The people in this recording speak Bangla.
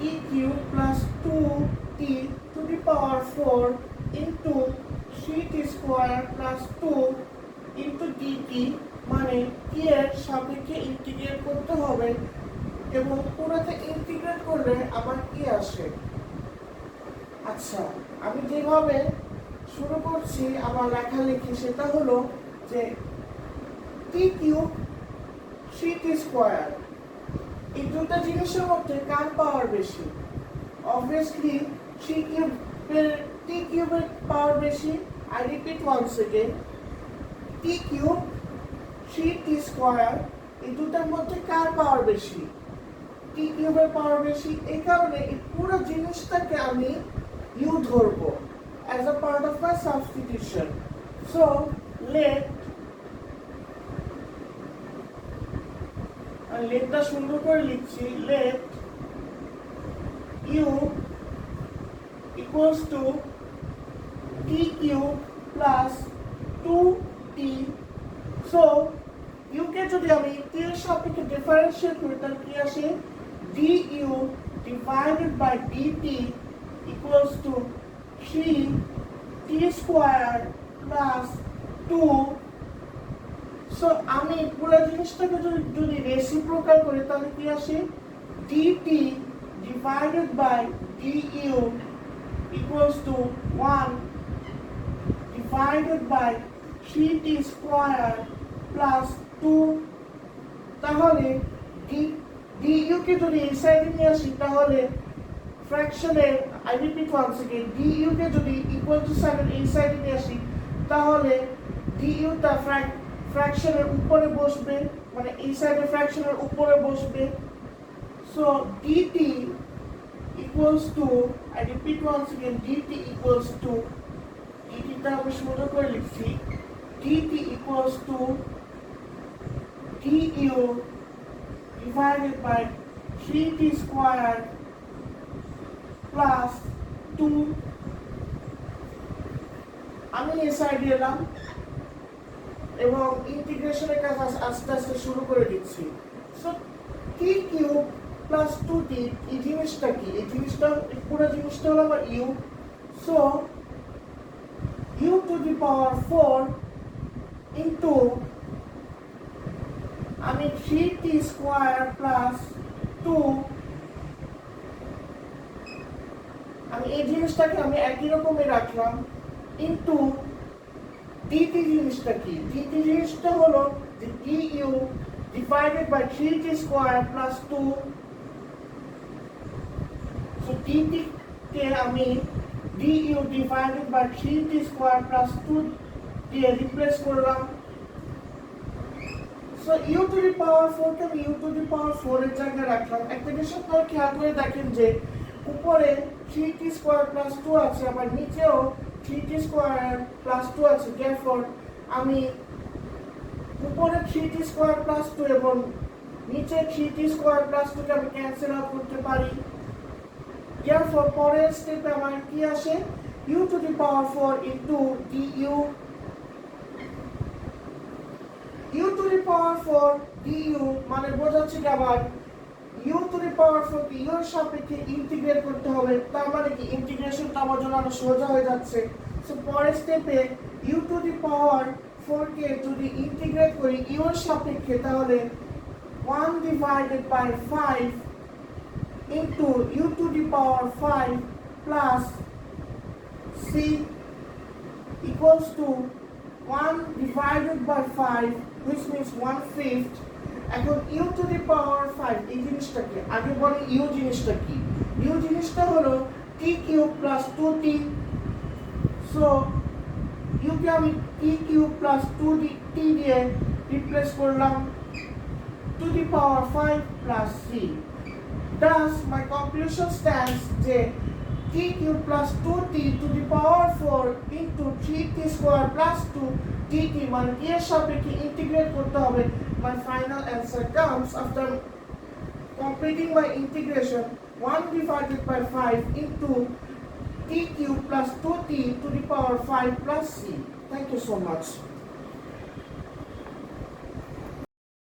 t cube plus 2t to the power 4 into 3t square plus 2 into dt মানে t এর সাপেক্ষে ইন্টিগ্রেট করতে হবে এবং পুরোটা ইন্টিগ্রেট করলে আমার কি আসে। আচ্ছা, আমি যেভাবে শুরু করছি আমার লেখালেখি সেটা হলো যে t কিউব 3t স্কয়ার, এই দুটো জিনিসের মধ্যে কার পাওয়ার বেশি? অবভিয়াসলি t কিউবের পাওয়ার বেশি। I repeat once again, t cube 3t square, এই দুটোর মধ্যে কার পাওয়ার বেশি? t কিউবের পাওয়ার বেশি। এই কারণে এই পুরো জিনিসটাকে আমি u ধরবো as a part of my substitution. So লেটটা সুন্দর করে লিখছি, let u equals to t cube plus 2t. So u কে যদি আমি t এর সাপেক্ষে ডিফারেন্সিয়েট করি তাহলে কি আসে? du divided by dt equals to 3t square plus 2. So আমি পুরো জিনিসটাকে যদি রেসিপ্রোকাল করি তাহলে কি আসে? dt divided by du equals to 1 divided by 3t square plus 2. তাহলে du কে যদি এই সাইডে নিয়ে আসি তাহলে ফ্র্যাকশনের, I repeat once again, du কে যদি ইকুয়াল টু সাইনের এই সাইডে নিয়ে আসি তাহলে du টা ফ্র্যাকশনের উপরে বসবে, মানে এই সাইডে ফ্র্যাকশনের উপরে বসবে। So dt equals to, I repeat once again, dt equals to, dt টা আমি সুন্দর করে লিখছি, dt equals to du divided by 3t square plus 2. আমি এই সাইডে এলাম এবং ইন্টিগ্রেশনের কাজ আস্তে আস্তে শুরু করে দিচ্ছি। So t cube plus 2t, এই জিনিসটা কি? এই জিনিসটা, পুরো জিনিসটা হলো আমার u। So u to the power 4 into আমি 3t স্কয়ার প্লাস 2, আমি এই জিনিসটাকে আমি একই রকমই রাখলাম, ইন্টু dt জিনিসটা কি? dt জিনিসটা হলো যে du divided by 3t square plus 2. So dt কে আমি du divided by 3t square plus 2 দিয়ে রিপ্লেস করলাম। So u to the power 4 কে আমি u to the power 4 এর জায়গায় রাখলাম। একটা জিনিস আপনারা খেয়াল করে দেখেন যে উপরে 3t square plus 2 আছে, আবার নিচেও 3t square plus 2 আছে। therefore আমি উপরে 3t square plus 2 এবং নিচে 3t square plus 2 কে আমি ক্যান্সেল আউট করতে পারি। therefore পরের স্টেপে আমার কি আসে? u to the power 4 into du, u to the power 4 du মানে বোঝাচ্ছে কি আবার u to the power 4 K u এর সাপেক্ষে ইন্টিগ্রেট করতে হবে। তার মানে কি ইন্টিগ্রেশনটা আমার জন্য আরো সোজা হয়ে যাচ্ছে। সো পরের স্টেপে u to the power 4 কে যদি ইন্টিগ্রেট করি u এর সাপেক্ষে তাহলে 1 divided by 5 into u to the power 5 plus c equals to 1 divided by 5 which means 1/5. এখন u to the power 5 এই জিনিসটাকে আগে বলি u জিনিসটা কি? u জিনিসটা হলো t cube plus 2t। So u কে আমি t কিউব প্লাস 2t দিয়ে রিপ্লেস করলাম, to the power 5 plus c. Thus my conclusion stands যে t cube plus 2t to the power 4 into 3t square plus 2 dt মানে t এর সাপেক্ষে ইন্টিগ্রেট করতে হবে। My final answer comes after completing my integration 1 divided by 5 into t cube plus 2t to the power 5 plus c. Thank you so much.